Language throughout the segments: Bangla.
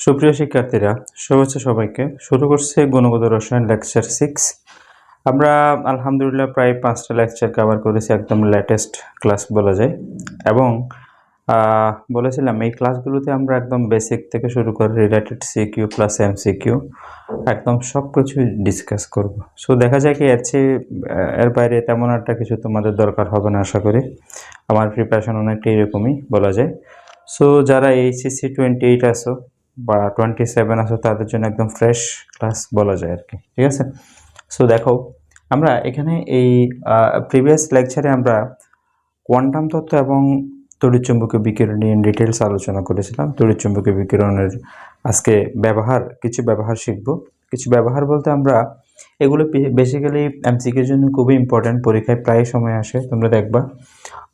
সুপ্রিয় শিক্ষার্থীরা, শুভেচ্ছা সবাইকে। শুরু করছে গুণগত রসায়ন লেকচার 6। আমরা আলহামদুলিল্লাহ প্রায় 5টা লেকচার কভার করেছি, একদম লেটেস্ট ক্লাস বলা যায়। এবং বলেছিলাম এই ক্লাসগুলোতে আমরা একদম বেসিক থেকে শুরু করে রিলেটেড সিকিউ প্লাস এমসিকিউ একদম সব কিছু ডিসকাস করব। সো দেখা যায় কি এর বাইরে তেমন একটা কিছু তোমাদের দরকার হবে না আশা করি। আমার প্রিপারেশন অনেকটা এরকমই বলা যায়। সো যারা এইচএসসি 28 আসো বা 27 আসো তাদের জন্য একদম ফ্রেশ ক্লাস বলা যায় আর কি, ঠিক আছে। সো দেখো, আমরা এখানে এই প্রিভিয়াস লেকচারে আমরা কোয়ান্টাম তত্ত্ব এবং তড়িৎচুম্বকীয় বিকিরণ নিয়ে ডিটেলস আলোচনা করেছিলাম। তড়িৎচুম্বকীয় বিকিরণের আজকে কিছু ব্যবহার শিখব। কিছু ব্যবহার বলতে আমরা এগুলো বেসিক্যালি এমসিকিউর জন্য খুবই ইম্পর্ট্যান্ট, পরীক্ষায় প্রায় সময় আসে, তোমরা দেখবা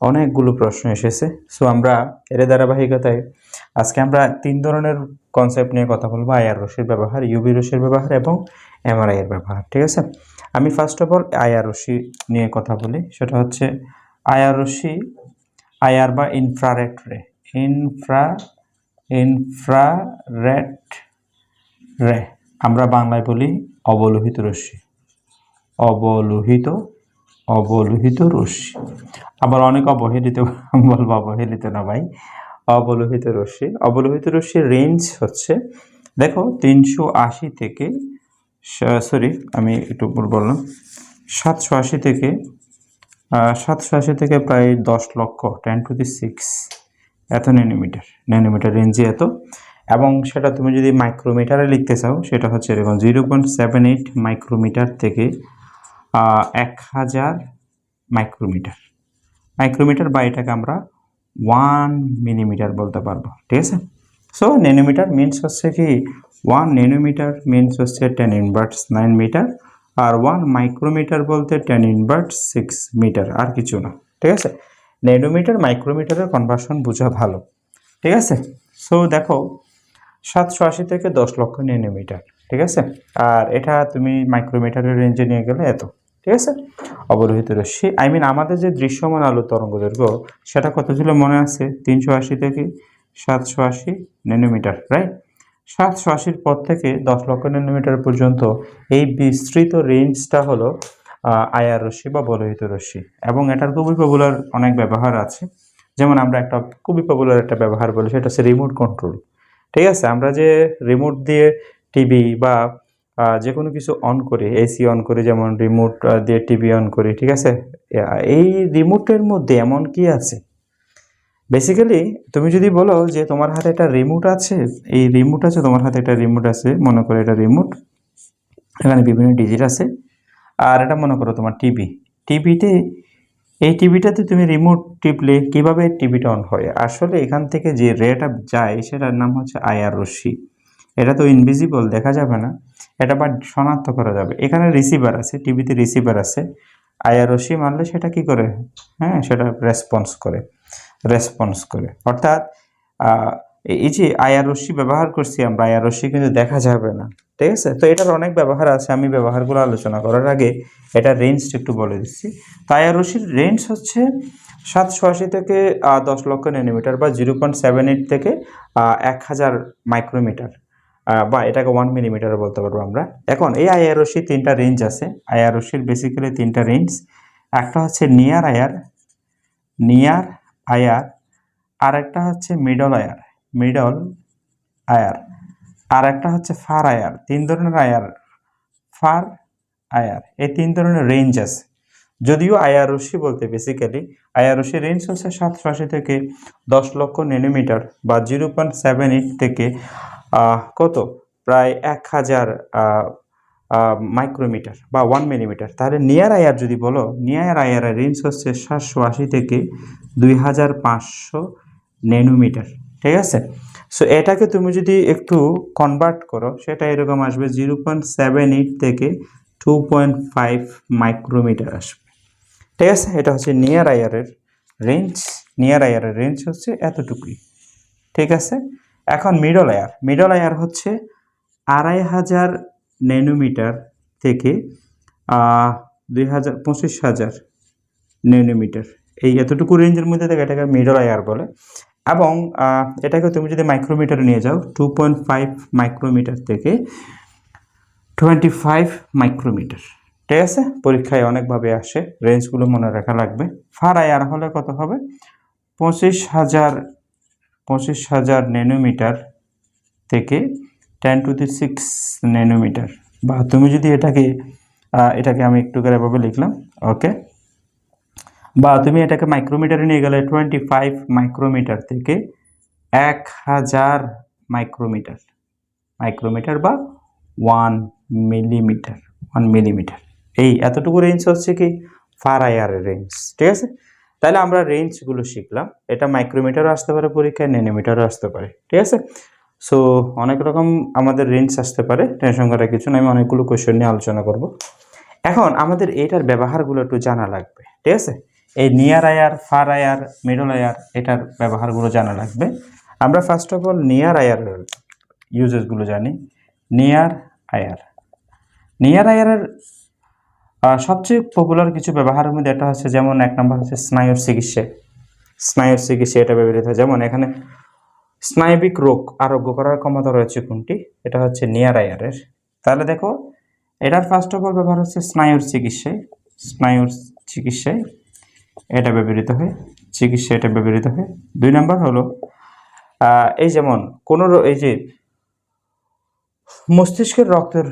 অনেকগুলো প্রশ্ন এসেছে। সো আমরা এর ধারাবাহিকতায় আজকে আমরা 3 ধরনের কনসেপ্ট নিয়ে কথা বলবো: আইআর রশ্মির ব্যবহার, ইউভি রশ্মির ব্যবহার এবং এমআরআই এর ব্যবহার, ঠিক আছে। আমি ফার্স্ট অফ অল আইআর রশ্মি নিয়ে কথা বলি। সেটা হচ্ছে আইআর রশ্মি, আইআর বা ইনফ্রারেড রে, ইনফ্রারেড রে আমরা বাংলায় বলি অবলোহিত রশ্মি, অবলোহিত রশ্মি। আবার অনেক অবহেলিত বলবো, অবহেলিত না ভাই, অবলোহিত রশ্মি। অবলোহিত রশ্মির রেঞ্জ হচ্ছে, দেখো, 380 থেকে আমি একটু বললাম 780 থেকে প্রায় 10 লক্ষ 10⁶ এত ন্যানোমিটার রেঞ্জে এত। এবং সেটা তুমি যদি মাইক্রোমিটারে লিখতে চাও সেটা হচ্ছে এরকম 0.78 মাইক্রোমিটার থেকে 1000 মাইক্রোমিটার বা এটাকে আমরা 1 মিলিমিটার বলতে পারবো, ঠিক আছে। সো ন্যানোমিটার মিনস হচ্ছে কি, 1 ন্যানোমিটার মিনস হচ্ছে 10⁻9 মিটার, আর 1 মাইক্রোমিটার বলতে 10⁻6 মিটার, আর কিছু না, ঠিক আছে। ন্যানোমিটার মাইক্রোমিটারের কনভার্সন বোঝা ভালো, ঠিক আছে। সো দেখো, 780 থেকে 10 লক্ষ ন্যানোমিটার, ঠিক আছে। আর এটা তুমি মাইক্রোমিটারের রেঞ্জে নিয়ে গেলে এত, ঠিক আছে। অবলোহিত রশ্মি, আমাদের যে দৃশ্যমান আলো তরঙ্গ দৈর্ঘ্য সেটা কত ছিল মনে আছে? 380 থেকে 780 ন্যানোমিটার, রাইট। 780 পর থেকে 10 লক্ষ ন্যানোমিটার পর্যন্ত এই বিস্তৃত রেঞ্জটা হলো আইআর রশ্মি বা অবলোহিত রশ্মি। এবং এটার খুবই পপুলার অনেক ব্যবহার আছে। যেমন আমরা একটা খুবই পপুলার একটা ব্যবহার বলি, সেটা হচ্ছে রিমোট কন্ট্রোল, ঠিক আছে। আমরা যে রিমোট দিয়ে টিভি বা যে কোনো কিছু অন করি, এসি অন করি, যেমন রিমোট দিয়ে টিভি অন করি, ঠিক আছে। এই রিমোটের মধ্যে এমন কি আছে? বেসিক্যালি তুমি যদি বলো যে তোমার হাতে একটা রিমোট আছে, এই রিমোট আছে, তোমার হাতে একটা রিমোট আছে, মনে করো এটা রিমোট, এখানে বিভিন্ন ডিজিট আছে। আর এটা মনে করো তোমার টিভিতে, এই টিভিটাতে তুমি রিমোট টিপলে কিভাবে টিভিটা অন হয়? আসলে এখান থেকে যে রেটা যায় সেটার নাম হচ্ছে আইআর রশ্মি। এটা তো ইনভিজিবল, দেখা যাবে না, এটা বাট শনাক্ত করা যাবে। এখানে রিসিভার আছে, টিভিতে রিসিভার আছে, আইআর রশ্মি মারলে সেটা কি করে? হ্যাঁ, সেটা রেসপন্স করে। অর্থাৎ এই যে আইআর রশ্মি ব্যবহার করছি আমরা, আইআর রশ্মি কিন্তু দেখা যাবে না, ঠিক আছে। তো এটার অনেক ব্যবহার আছে, আমি ব্যবহারগুলো আলোচনা করার আগে এটার রেঞ্জটা একটু বলে দিচ্ছি। তো আইআর রশ্মির রেঞ্জ হচ্ছে 780 থেকে 10 লক্ষ ন্যানোমিটার বা 0.78 থেকে 1000 মাইক্রোমিটার, বা এটাকে 1 মিলিমিটার বলতে পারবো আমরা। এখন এই আইআর রশ্মির 3টা রেঞ্জ আছে। আইআর রশ্মির বেসিক্যালি 3টা রেঞ্জ। একটা হচ্ছে নিয়ার আয়ার, আর একটা হচ্ছে মিডল আয়ার, আর একটা হচ্ছে ফার আয়ার। 3 ধরনের ফার আয়ার, এই 3 ধরনের রেঞ্জ আছে। যদিও আইআর রশ্মি বলতে বেসিক্যালি আইআর রশ্মির রেঞ্জ হচ্ছে 780 থেকে 10 লক্ষ ন্যানোমিটার বা 0.78 থেকে কত, প্রায় 1000 মাইক্রোমিটার বা 1 মিলিমিটার। তাহলে নিয়ার আইআর যদি বলো, নিয়ার আইআরের রেঞ্জ হচ্ছে 780 থেকে 2500 ন্যানোমিটার, ঠিক আছে। সো এটাকে তুমি যদি একটু কনভার্ট করো সেটা এরকম আসবে 0.78 থেকে 2.5 মাইক্রোমিটার আসবে, ঠিক আছে। এটা হচ্ছে নিয়ার আইআরের রেঞ্জ হচ্ছে এতটুকুই, ঠিক আছে। এখন মিডল আয়ার হচ্ছে 2500 ন্যানোমিটার থেকে 25,000 ন্যানোমিটার, এই এতটুকু রেঞ্জের মধ্যে থেকে এটাকে মিডল আয়ার বলে। এবং এটাকে তুমি যদি মাইক্রোমিটারে নিয়ে যাও 2.5 মাইক্রোমিটার থেকে 25 মাইক্রোমিটার। ঠিক আছে, পরীক্ষায় অনেকভাবে আসে, রেঞ্জগুলো মনে রাখা লাগবে। ফার আয়ার হলে কত হবে? 25,000 ন্যানোমিটার থেকে 10⁶ ন্যানোমিটার। বা তুমি যদি এটাকে আমি একটু করে এভাবে লিখলাম, ওকে, বা তুমি এটাকে মাইক্রোমিটারে নিয়ে গেলে 25 মাইক্রোমিটার থেকে 1000 মাইক্রোমিটার, বা 1 মিলিমিটার। এই এতটুকু রেঞ্জ হচ্ছে কি ফার আয়ারের রেঞ্জ। ঠিক আছে, তাহলে আমরা রেঞ্জগুলো শিখলাম। এটা মাইক্রোমিটারও আসতে পারে পরীক্ষায়, ন্যানোমিটারও আসতে পারে। ঠিক আছে, সো অনেক রকম আমাদের রেঞ্জ আসতে পারে, টেনশন করার কিছু না। আমি অনেকগুলো কোয়েশ্চেন নিয়ে আলোচনা করব। এখন আমাদের এটার ব্যবহারগুলো একটু জানা লাগবে। ঠিক আছে, এই নিয়ার আয়ার, ফার আয়ার, মিডল আয়ার, এটার ব্যবহারগুলো জানা লাগবে। আমরা ফার্স্ট অফ অল নিয়ার আয়ারের ইউজেসগুলো জানি। নিয়ার আয়ারের সবচেয়ে পপুলার কিছু ব্যবহারের মধ্যে এটা হচ্ছে, যেমন এক নম্বর হচ্ছে স্নায়ুর চিকিৎসা এটা ব্যবহৃত হয়। যেমন এখানে স্নায়বিক রোগ আরোগ্য করার ক্ষমতা রয়েছে কোনটি? এটা হচ্ছে নিয়ার আয়ারের। তাহলে দেখো, এটার ফার্স্ট অফ অল ব্যবহার হচ্ছে স্নায়ুর চিকিৎসায় এটা ব্যবহৃত হয়। দুই নম্বর হলো এই যেমন এই যে মস্তিষ্কের রক্তের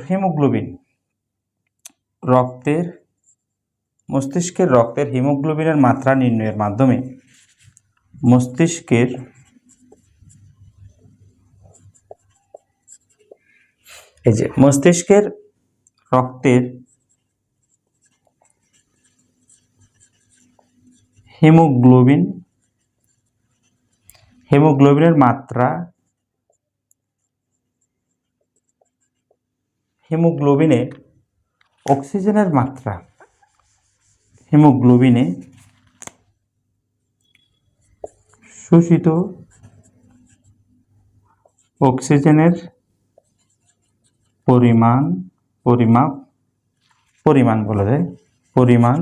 হিমোগ্লোবিনের মাত্রা নির্ণয়ের মাধ্যমে মস্তিষ্কের রক্তের হিমোগ্লোবিনের মাত্রা, হিমোগ্লোবিনে অক্সিজেনের মাত্রা, হিমোগ্লোবিনে শোষিত অক্সিজেনের পরিমাণ বলা যায়, পরিমাণ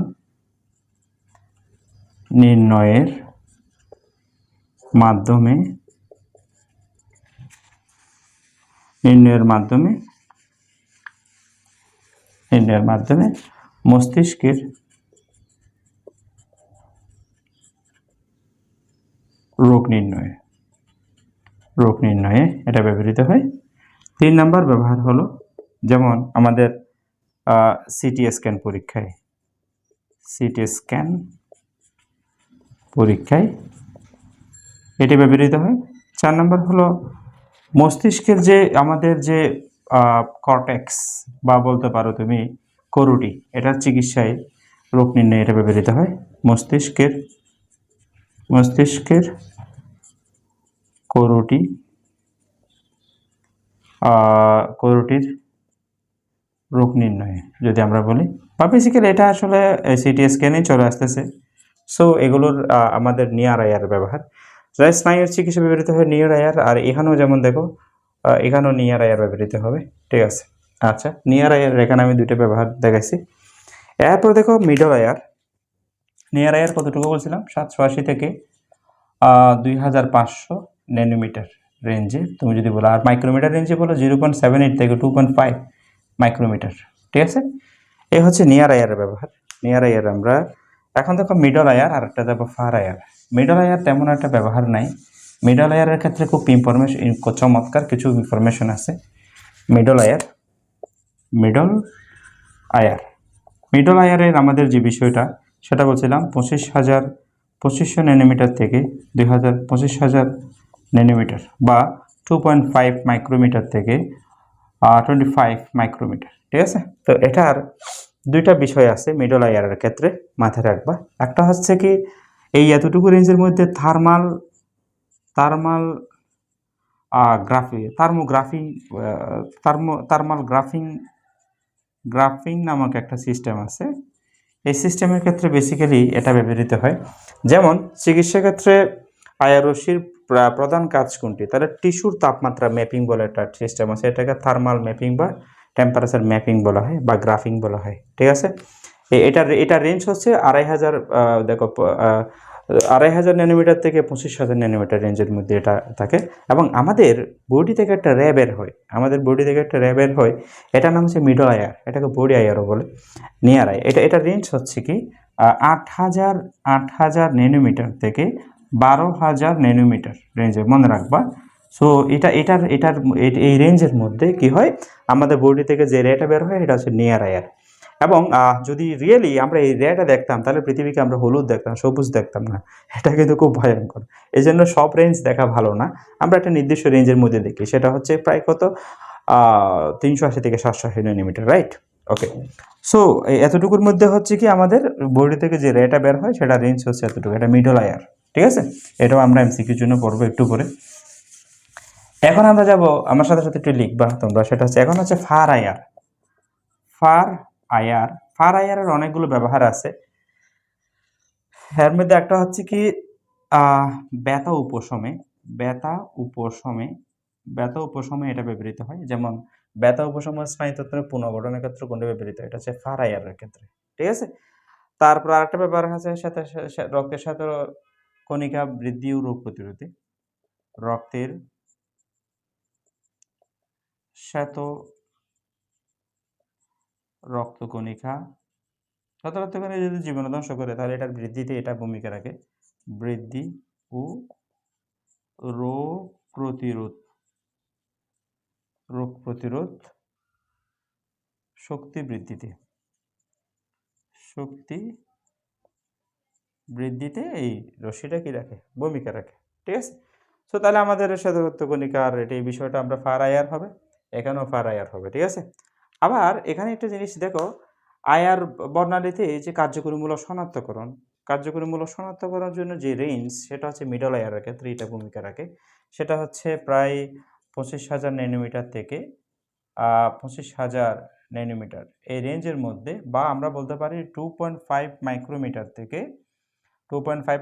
নির্ণয়ের মাধ্যমে মস্তিষ্কের রোগ নির্ণয়ে এটা ব্যবহৃত হয়। 3 নম্বর ব্যবহার হলো, যেমন আমাদের সিটি স্ক্যান পরীক্ষায় এটি ব্যবহৃত হয়। 4 নম্বর হলো মস্তিষ্কের আমাদের যে কর্টেক্স বা বলতে পারো তুমি করুটি, এটার চিকিৎসায় রোগ নির্ণয়ে এটা ব্যবহৃত হয়। মস্তিষ্কের করুটির রোগ নির্ণয়ে যদি আমরা বলি, বা বেসিক্যালি এটা আসলে সিটি স্ক্যানেই চলে আসতেছে। সো এগুলোর আমাদের নিয়ার আয়ার ব্যবহার। স্নায়ুর চিকিৎসা ব্যবহৃত হয় নিয়ার আয়ার। আর এখানেও যেমন দেখো, এখানেও নিয়ার আয়ার ব্যবহৃত হবে। ঠিক আছে, আচ্ছা, নিয়ার আয়ার এখানে আমি দুইটা ব্যবহার দেখাইছি। এরপর দেখো মিডল আয়ার। নিয়ার আয়ার কতটুকু বলছিলাম? 780 থেকে 2500 ন্যানোমিটার রেঞ্জে তুমি যদি বলো। আর মাইক্রোমিটার রেঞ্জে বলো 0.78 থেকে 2.5 মাইক্রোমিটার। ঠিক আছে, এই হচ্ছে নিয়ার আয়ারের ব্যবহার। নিয়ার আয়ার আমরা এখন দেখো মিডল আয়ার, আর একটা দেখো ফার আয়ার। মিডল আয়ার তেমন একটা ব্যবহার নাই। মিডল আয়ারের ক্ষেত্রে খুব চমৎকার কিছু ইনফরমেশন আছে। মিডল আয়ারের আমাদের যে বিষয়টা সেটা বলছিলাম 2500 ন্যানোমিটার থেকে 25,000 ন্যানোমিটার, বা 2.5 মাইক্রোমিটার থেকে 25 মাইক্রোমিটার। ঠিক আছে, তো এটার দুইটা বিষয় আছে মিডল আয়ারের ক্ষেত্রে, মাথায় রাখবা। একটা হচ্ছে কি, এই এতটুকু রেঞ্জের মধ্যে গ্রাফিং নামক একটা সিস্টেম আছে। এই সিস্টেমের ক্ষেত্রে বেসিক্যালি এটা ব্যবহৃত হয়। যেমন চিকিৎসা ক্ষেত্রে আয়ারসির প্রধান কাজ কোনটি? তাহলে টিস্যুর তাপমাত্রা ম্যাপিং বলে একটা সিস্টেম আছে। এটাকে থার্মাল ম্যাপিং বা টেম্পারেচার ম্যাপিং বলা হয়, বা গ্রাফিং বলা হয়। ঠিক আছে, এটার রেঞ্জ হচ্ছে 2500, দেখো 2500 ন্যানোমিটার থেকে 25,000 ন্যানোমিটার রেঞ্জের মধ্যে এটা থাকে। এবং আমাদের বডি থেকে একটা র্যা বের হয়, এটার নাম হচ্ছে মিডল আয়ার, এটাকে বডি আয়ারও বলে, নিয়ার আই। এটার রেঞ্জ হচ্ছে কি 8,000 ন্যানোমিটার থেকে 12,000 ন্যানোমিটার রেঞ্জে, মনে রাখবা। সো এই রেঞ্জের মধ্যে কি হয়, আমাদের বডি থেকে যে রেটা বের হয় এটা হচ্ছে নিয়ার আয়ার। এবং যদি রিয়েলি আমরা এই রেটা দেখতাম, তাহলে পৃথিবীকে আমরা হলুদ দেখতাম, সবুজ দেখতাম না। এটা কিন্তু খুব ভয়ঙ্কর। এই জন্য সব রেঞ্জ দেখা ভালো না, আমরা একটা নির্দিষ্ট রেঞ্জের মধ্যে দেখি, সেটা হচ্ছে প্রায় কত 380 থেকে 780 ন্যানোমিটার, রাইট? ওকে, সো এতটুকুর মধ্যে হচ্ছে কি আমাদের বডি থেকে যে রেটা বের হয় সেটা রেঞ্জ হচ্ছে এতটুকু, এটা মিডল আয়ার, ঠিক আছে? এটাও আমরা এমসিকিউর জন্য পড়বো একটু পরে। এখন আমরা যাব, আমার সাথে সাথে একটু লিখবা তোমরা, সেটা হচ্ছে এখন হচ্ছে ফার আয়ার। ফার আয়ারের অনেকগুলো ব্যবহার আছে। এর মধ্যে একটা হচ্ছে কি ব্যথা উপশমে এটা ব্যবহৃত হয়। যেমন ব্যথা উপশম স্নায়ুতন্ত্রের পুনর্গঠনের ক্ষেত্রে কোনটা ব্যবহৃত হয়? এটা হচ্ছে ফার আয়ারের ক্ষেত্রে, ঠিক আছে? তারপর আরেকটা ব্যবহার আছে রক্তের সাথে কণিকা বৃদ্ধি ও রোগ প্রতিরোধে, রক্তের শ্বেত রক্তকণিকা যদি জীবাণু ধ্বংস করে, তাহলে এটার বৃদ্ধিতে এটা ভূমিকা রাখে, বৃদ্ধি ও রোগ প্রতিরোধ শক্তি বৃদ্ধিতে এই রশ্মিটা কি রাখে, ভূমিকা রাখে, ঠিক আছে? সো তাহলে আমাদের শ্বেত কণিকার এই বিষয়টা আমরা ফার আয়ার হবে, এখানেও ফার আয়ার হবে, ঠিক আছে? আবার এখানে একটা জিনিস দেখো, আয়ার বর্ণালীতে যে কার্যকরীমূলক শনাক্তকরণের জন্য যে রেঞ্জ, সেটা হচ্ছে মিডল আয়ারের ক্ষেত্রে এটা ভূমিকা রাখে। সেটা হচ্ছে প্রায় 25,000 ন্যানোমিটার থেকে 25,000 ন্যানোমিটার এই রেঞ্জের মধ্যে, বা আমরা বলতে পারি 2.5 মাইক্রোমিটার থেকে 25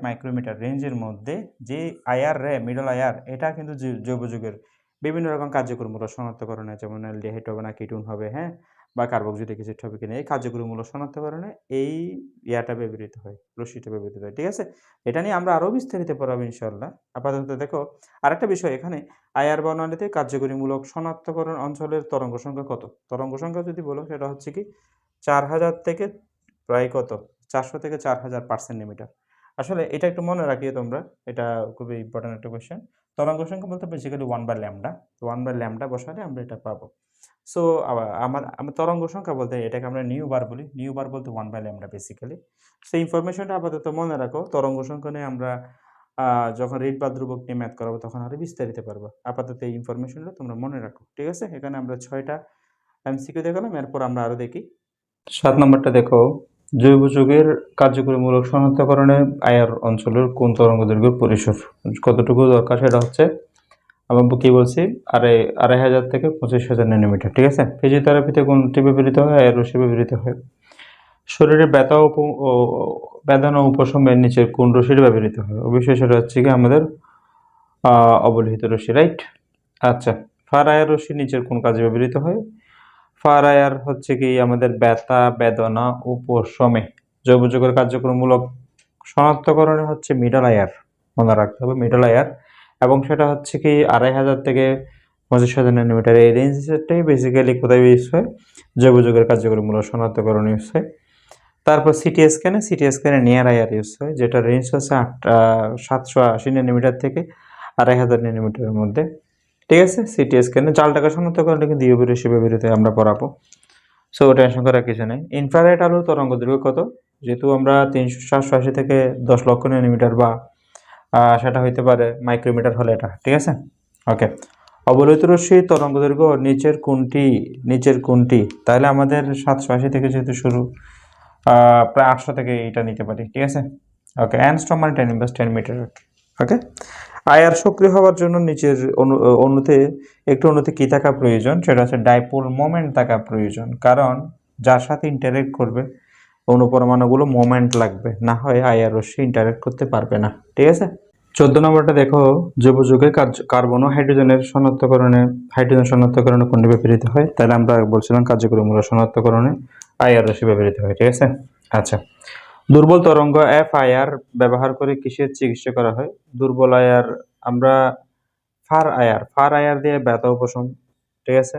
মাইক্রোমিটার রেঞ্জের মধ্যে যে আয়ার মিডল আয়ার, এটা কিন্তু জৈব যৌগের বিভিন্ন রকম কার্যকরীমূলক শনাক্তকরণে, যেমন অ্যালডিহাইড হবে না কিটোন হবে, হ্যাঁ, বা কার্বক্সিলিক অ্যাসিড হবে কিনা, এই কার্যকরীমূলক শনাক্তকরণে এই রশ্মিটা ব্যবহৃত হয়, ঠিক আছে? এটা নিয়ে আমরা আরও বিস্তারিত পড়াবো ইনশাআল্লাহ। আপাতত দেখো আরেকটা বিষয়, এখানে আয়ার বর্ণালীতে কার্যকরীমূলক শনাক্তকরণ অঞ্চলের তরঙ্গ সংখ্যা কত? তরঙ্গ সংখ্যা যদি বলো, সেটা হচ্ছে কি 4,000 থেকে প্রায় কত 400 থেকে 4,000 আসলে এটা একটু মনে রাখিয়ে তোমরা, এটা খুবই ইম্পর্টেন্ট একটা কোয়েশ্চেন। তরঙ্গ সংখ্যা বলতে বেসিক্যালি 1/λ বসালে আমরা এটা পাবো। সো আমার তরঙ্গ সংখ্যা বলতে এটাকে আমরা নিউ বার বলি, নিউ বার বলতে 1/λ বেসিক্যালি। সেই ইনফরমেশনটা আপাতত মনে রাখো। তরঙ্গ সংখ্যা নিয়ে আমরা যখন রিড বা ধ্রুবক নিয়ে ম্যাথ করাবো তখন আরো বিস্তারিত পারবো। আপাতত এই ইনফরমেশনটা তোমরা মনে রাখো, ঠিক আছে? এখানে আমরা 6টা এমসিকিউ দেখালাম, এরপর আমরা আরো দেখি। 7 নম্বরটা দেখো, জৈব যৌগের কার্যকরীমূলক শনাক্তকরণে আয়ার অঞ্চলের কোন তরঙ্গদৈর্ঘ্যের পরিসর কতটুকু দরকার, সেটা হচ্ছে আমরা কি বলছি 2,500 থেকে 25,000 ন্যানোমিটার, ঠিক আছে? ফিজিওথেরাপিতে কোনটি ব্যবহৃত হয়? আয়ার রশ্মি ব্যবহৃত হয়। শরীরে বেদনা উপশমের নিচের কোন রশ্মিটা ব্যবহৃত হয়? অবশ্যই সেটা হচ্ছে কি আমাদের অবলোহিত রশ্মি, রাইট? আচ্ছা, ফার আয়ার রশ্মি নিচের কোন কাজে ব্যবহৃত হয়? ফার আয়ার হচ্ছে কি আমাদের ব্যথা বেদনা উপশমে জৈব যৌগের কার্যক্রমমূলক শনাক্তকরণে হচ্ছে মিডল আয়ার, মনে রাখতে হবে মিডল আয়ার। এবং সেটা হচ্ছে কি 2,500 থেকে 25,000 ন্যানোমিটার এই রেঞ্জটাই বেসিক্যালি কোথায় ইউজ হয়? জৈব যৌগের কার্যক্রমমূলক শনাক্তকরণ ইউজ হয়। তারপর সিটি স্ক্যানে নিয়ার আয়ার ইউজ হয়, যেটা রেঞ্জ হচ্ছে 780 ন্যানোমিটার থেকে 2,500 ন্যানোমিটারের মধ্যে, ঠিক আছে? সিটি স্ক্যানে জাল টাকা শনাক্তকরণে কিন্তু ইউভি রশ্মি ব্যবহৃত হয়, আমরা পড়াবো। সো টেনশন করার কিছু নেই। ইনফ্রারেড আলোর তরঙ্গ দৈর্ঘ্য কত? যেহেতু আমরা 780 থেকে 10 লক্ষ ন্যানোমিটার বা সেটা হইতে পারে মাইক্রোমিটার হলে এটা, ঠিক আছে? ওকে, অবলোহিত রশ্মির তরঙ্গ দৈর্ঘ্য নিচের কোনটি? তাহলে আমাদের 780 থেকে যেহেতু শুরু, প্রায় 800 থেকে এটা নিতে পারি, ঠিক আছে? ওকে, অ্যানস্ট্রম মানে 10 মিটার, ওকে। আয়ার সক্রিয় হওয়ার জন্য নিচের একটু অণুতে কি থাকা প্রয়োজন? সেটা হচ্ছে ডাইপোল মোমেন্ট থাকা প্রয়োজন, কারণ যার সাথে ইন্টারেক্ট করবে অণু পরমাণুগুলো মোমেন্ট লাগবে, না হয় আয়ার রশ্মি ইন্টারেক্ট করতে পারবে না, ঠিক আছে? 14 নম্বরটা দেখো, জৈব যৌগের কার্বন ও হাইড্রোজেন শনাক্তকরণে কোনটি ব্যবহৃত হয়? তাহলে আমরা বলছিলাম কার্যকরীমূলক শনাক্তকরণে আয়ার রশ্মি ব্যবহৃত হয়, ঠিক আছে? আচ্ছা, দুর্বল তরঙ্গ FIR ব্যবহার করে কিসের চিকিৎসা করা হয়? দুর্বল আয়ার আমরা ফার আয়ার দিয়ে ব্যথা উপশম, ঠিক আছে?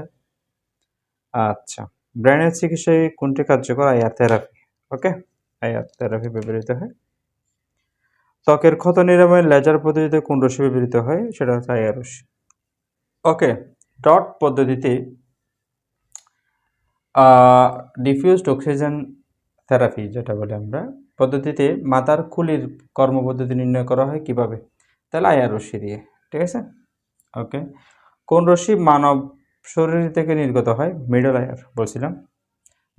আচ্ছা, ব্রেনের চিকিৎসায় কোনটি কার্যকর? আয়ার থেরাপি। ওকে, আয়ার থেরাপি ব্যবহৃত হয়। ত্বকের ক্ষত নিরাময়ে লেজার পদ্ধতিতে কোন রশ্মি ব্যবহৃত হয়? সেটা হচ্ছে আয়ার রশ্মি। ওকে, ডট পদ্ধতিতে ডিফিউজড অক্সিজেন থেরাপি যেটা বলি আমরা পদ্ধতিতে মাথার খুলির কর্মপদ্ধতি নির্ণয় করা হয় কিভাবে? তাহলে আয়ার রশ্মি দিয়ে, ঠিক আছে? ওকে, কোন রশ্মি মানব শরীর থেকে নির্গত হয়? মিডল আয়ার বলছিলাম,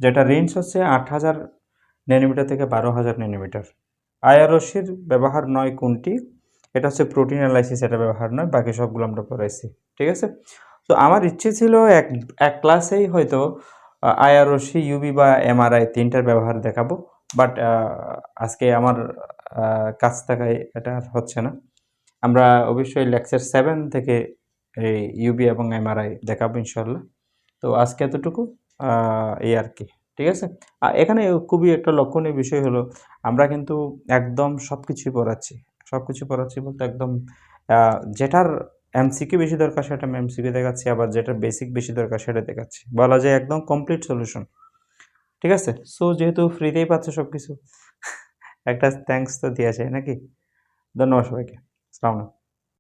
যেটা রেঞ্জ হচ্ছে 8,000 ন্যানোমিটার থেকে 12,000 ন্যানোমিটার। আয়ার রশ্মির ব্যবহার নয় কোনটি? এটা হচ্ছে প্রোটিন অ্যানালাইসিস, এটা ব্যবহার নয়, বাকি সবগুলো আমরা পড়াইছি, ঠিক আছে? তো আমার ইচ্ছে ছিল এক ক্লাসেই হয়তো আয়ার রশ্মি, ইউভি বা MRI তিনটার ব্যবহার দেখাবো, বাট আজকে আমার কাজ থাকায় এটা আর হচ্ছে না। আমরা অবশ্যই লেকচার 7 থেকে এই ইউভি এবং MRI দেখাবো ইনশাল্লাহ। তো আজকে এতটুকু, এই আর কি, ঠিক আছে? এখানে খুবই একটা লক্ষণীয় বিষয় হলো আমরা কিন্তু একদম সব কিছুই পড়াচ্ছি বলতে একদম যেটার MCQ বেশি দরকার সেটা আমি MCQ দেখাচ্ছি, আবার যেটার বেসিক বেশি দরকার সেটা দেখাচ্ছি, বলা যায় একদম কমপ্লিট সলিউশন, ঠিক আছে? সো যেহেতু ফ্রিতেই পাচ্ছে সব কিছু একটা থ্যাঙ্কস তো দেওয়া যায় নাকি? ধন্যবাদ সবাইকে। আসসালামু আলাইকুম।